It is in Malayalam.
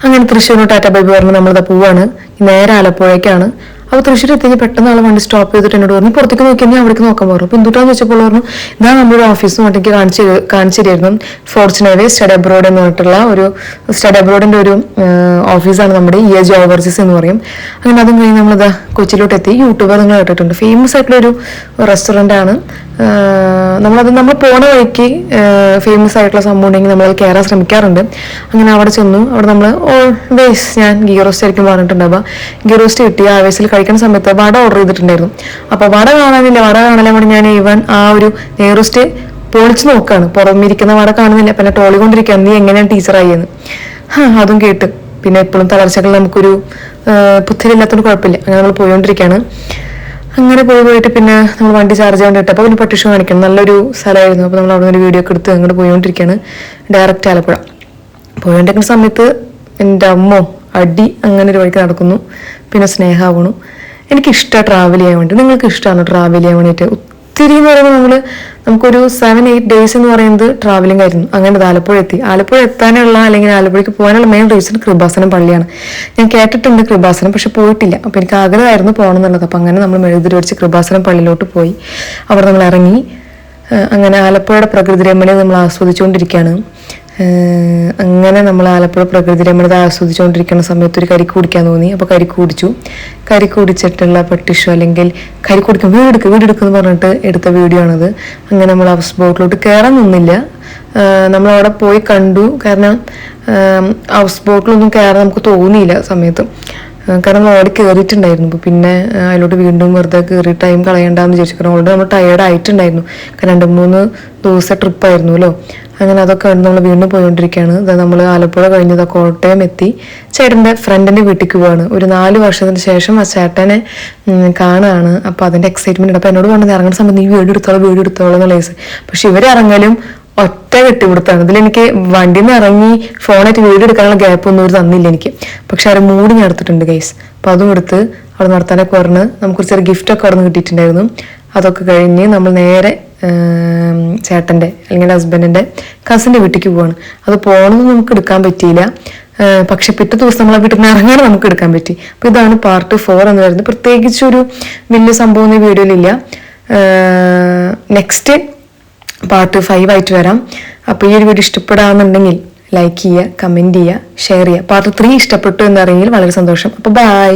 അങ്ങനെ തൃശ്ശൂർ ടാറ്റ ബൈ ബൈ പറഞ്ഞ് നമ്മളിതാ പോവാണ്. നേരെ ആലപ്പുഴയ്ക്കാണ്. അപ്പോൾ തൃശ്ശൂർ എത്തി പെട്ടെന്ന് ആൾ വണ്ടി സ്റ്റോപ്പ് ചെയ്തിട്ട് എന്നോട് പറഞ്ഞു പുറത്തേക്ക് നോക്കി ഞാൻ അവിടേക്ക് നോക്കാൻ പറഞ്ഞു. അപ്പോൾ എന്തുട്ടാന്ന് വെച്ചപ്പോൾ പറഞ്ഞു ഇതാ നമ്മുടെ ഓഫീസ് എനിക്ക് കാണിച്ചു തരുന്നു. ഫോർച്യൂണേറ്റ് സ്റ്റഡി അബ്രോഡ് എന്ന് പറഞ്ഞിട്ടുള്ള ഒരു സ്റ്റഡി അബ്രോഡിൻ്റെ ഒരു ഓഫീസാണ് നമ്മുടെ EAG ഓവർസീസ് എന്ന് പറയും. അങ്ങനെ അതും കഴിഞ്ഞ് നമ്മളിതാ കൊച്ചിയിലോട്ട് എത്തി. യൂട്യൂബർ നിങ്ങൾ കേട്ടിട്ടുണ്ട്, ഫേമസ് ആയിട്ടുള്ള ഒരു റെസ്റ്റോറൻ്റ് ആണ്. നമ്മൾ പോണ വഴിക്ക് ഫേമസ് ആയിട്ടുള്ള സംഭവം ഉണ്ടെങ്കിൽ നമ്മളത് കയറാൻ ശ്രമിക്കാറുണ്ട്. അങ്ങനെ അവിടെ ചെന്നു. അവിടെ നമ്മൾ ഓൾവേസ് ഞാൻ ഗീ റോസ്റ്റ് ആയിരിക്കും പറഞ്ഞിട്ടുണ്ടാവുക. ഗീ റോസ്റ്റ് കിട്ടി. ആവേശത്തിൽ കഴിക്കുന്ന സമയത്ത് വട ഓർഡർ ചെയ്തിട്ടുണ്ടായിരുന്നു. അപ്പോൾ വട കാണാനില്ല കൂടി ഞാൻ ഈവൻ ആ ഒരു നെയ് റോസ്റ്റ് പൊളിച്ച് നോക്കുകയാണ്. പുറമിരിക്കുന്ന വട കാണുന്നില്ല. പിന്നെ ടോളിക്കൊണ്ടിരിക്കുകയാണ് നീ എങ്ങനെയാണ് ടീച്ചറായെന്ന്. അതും കേട്ട് പിന്നെ എപ്പോഴും തളർച്ചകൾ നമുക്കൊരു പുത്തിരില്ലാത്തതുകൊണ്ട് കുഴപ്പമില്ല. അങ്ങനെ നമ്മൾ പോയിക്കൊണ്ടിരിക്കുകയാണ്. അങ്ങനെ പോയിട്ട് പിന്നെ നമ്മൾ വണ്ടി ചാർജ് ചെയ്യാൻ വേണ്ടിയിട്ട് അപ്പോൾ പിന്നെ പട്ടിഷ കാണിക്കണം. നല്ലൊരു സ്ഥലമായിരുന്നു. അപ്പോൾ നമ്മൾ അവിടെ നിന്ന് ഒരു വീഡിയോ ഒക്കെ എടുത്ത് അങ്ങോട്ട് പോയിക്കൊണ്ടിരിക്കുകയാണ്. ഡയറക്റ്റ് ആലപ്പുഴ പോയിക്കൊണ്ടിരിക്കുന്ന സമയത്ത് എൻ്റെ അമ്മോ അടി അങ്ങനെ ഒരു വഴിക്ക് നടക്കുന്നു. പിന്നെ സ്നേഹമാവണു. എനിക്കിഷ്ടമാണ് ട്രാവൽ ചെയ്യാൻ വേണ്ടി. നിങ്ങൾക്ക് ഇഷ്ടമാണോ ട്രാവൽ ചെയ്യാൻ വേണ്ടിയിട്ട്? ഒത്തിരി എന്ന് പറയുമ്പോൾ നമുക്കൊരു 7-8 ഡേയ്സ് എന്ന് പറയുന്നത് ട്രാവലിംഗ് ആയിരുന്നു. അങ്ങനെ ആലപ്പുഴ എത്തി. ആലപ്പുഴ എത്താനുള്ള അല്ലെങ്കിൽ ആലപ്പുഴയ്ക്ക് പോകാനുള്ള മെയിൻ റീസൺ കൃപാസനം പള്ളിയാണ്. ഞാൻ കേട്ടിട്ടുണ്ട് കൃപാസനം, പക്ഷെ പോയിട്ടില്ല. അപ്പോൾ എനിക്ക് ആഗ്രഹമായിരുന്നു പോകണം എന്നുള്ളത്. അപ്പം അങ്ങനെ നമ്മൾ മെഴുകുതിരി വെച്ച് കൃപാസനം പള്ളിയിലോട്ട് പോയി. അവിടെ നമ്മൾ ഇറങ്ങി. അങ്ങനെ ആലപ്പുഴയുടെ പ്രകൃതി രമണീയത നമ്മൾ ആസ്വദിച്ചുകൊണ്ടിരിക്കുകയാണ്. അങ്ങനെ നമ്മൾ ആലപ്പുഴ പ്രകൃതി രമണീയത ആസ്വദിച്ചുകൊണ്ടിരിക്കുന്ന സമയത്ത് ഒരു കരിക്ക് കുടിക്കാൻ തോന്നി. അപ്പോൾ കരിക്ക് കുടിച്ചു. കരിക്ക് കുടിച്ചിട്ടുള്ള പട്ടിഷോ അല്ലെങ്കിൽ കരിക്ക് കുടിക്കും വീടെടുക്കുമെന്ന് പറഞ്ഞിട്ട് എടുത്ത വീഡിയോ ആണത്. അങ്ങനെ നമ്മൾ ഹൗസ് ബോട്ടിലോട്ട് കയറാൻ നിന്നില്ല. നമ്മളവിടെ പോയി കണ്ടു. കാരണം ഹൗസ് ബോട്ടിലൊന്നും കയറാൻ നമുക്ക് തോന്നിയില്ല സമയത്ത്. കാരണം നമ്മൾ ഓടി കയറിയിട്ടുണ്ടായിരുന്നു. അപ്പോൾ പിന്നെ അതിലോട്ട് വീണ്ടും വെറുതെ കയറി ടൈം കളയണ്ടെന്ന് വിചാരിച്ചു. കാരണം ഓൾറെഡി നമ്മൾ ടയേർഡ് ആയിട്ടുണ്ടായിരുന്നു. കാരണം 2-3 ദിവസത്തെ ട്രിപ്പായിരുന്നല്ലോ. അങ്ങനെ അതൊക്കെ നമ്മൾ വീണ്ടും പോയിക്കൊണ്ടിരിക്കുകയാണ്. നമ്മൾ ആലപ്പുഴ കഴിഞ്ഞത് കോട്ടയം എത്തി. ചേട്ടൻ്റെ ഫ്രണ്ടിൻ്റെ വീട്ടിലേക്ക് പോവാണ്. ഒരു 4 വർഷത്തിന് ശേഷം ആ ചേട്ടനെ കാണുകയാണ്. അപ്പോൾ അതിൻ്റെ എക്സൈറ്റ്മെൻറ്റ്. അപ്പോൾ എന്നോട് പറഞ്ഞത് ഇറങ്ങുന്ന സമയത്ത് നീ വീഡിയോ എടുത്തോളൂ എന്നുള്ള കേസ്. പക്ഷെ ഇവരിറങ്ങലും ഒറ്റ കെട്ടിപിടുത്താണ്. ഇതിലെനിക്ക് വണ്ടിയിൽ നിന്ന് ഇറങ്ങി ഫോണായിട്ട് വീഡിയോ എടുക്കാനുള്ള ഗ്യാപ്പ് ഒന്നും ഒരു തന്നില്ല എനിക്ക്. പക്ഷെ അവർ മൂടി ഞാൻ എടുത്തിട്ടുണ്ട് ഗൈസ്. അപ്പം അതും എടുത്ത് അവിടെ നടത്താനൊക്കെ പറഞ്ഞ് നമുക്കൊരു ചെറിയ ഗിഫ്റ്റൊക്കെ അവിടെ നിന്ന് കിട്ടിയിട്ടുണ്ടായിരുന്നു. അതൊക്കെ കഴിഞ്ഞ് നമ്മൾ നേരെ ചേട്ടൻ്റെ അല്ലെങ്കിൽ ഹസ്ബൻഡിൻ്റെ കസിൻ്റെ വീട്ടിലേക്ക് പോവാണ്. അത് പോകണമെന്ന് നമുക്ക് എടുക്കാൻ പറ്റിയില്ല. പക്ഷെ പിറ്റേ ദിവസം നമ്മളെ വീട്ടിൽ നിന്ന് ഇറങ്ങാൻ നമുക്ക് എടുക്കാൻ പറ്റി. അപ്പോൾ ഇതാണ് പാർട്ട് 4 എന്ന് പറയുന്നത്. പ്രത്യേകിച്ചൊരു വലിയ സംഭവം ഈ വീഡിയോയിലില്ല. നെക്സ്റ്റ് പാർട്ട് 5 ആയിട്ട് വരാം. അപ്പോൾ ഈ ഒരു വീഡിയോ ഇഷ്ടപ്പെടാമെന്നുണ്ടെങ്കിൽ ലൈക്ക് ചെയ്യുക, കമൻറ്റ് ചെയ്യുക, ഷെയർ ചെയ്യുക. പാർട്ട് 3 ഇഷ്ടപ്പെട്ടു എന്നറിയെങ്കിൽ വളരെ സന്തോഷം. അപ്പോൾ ബൈ.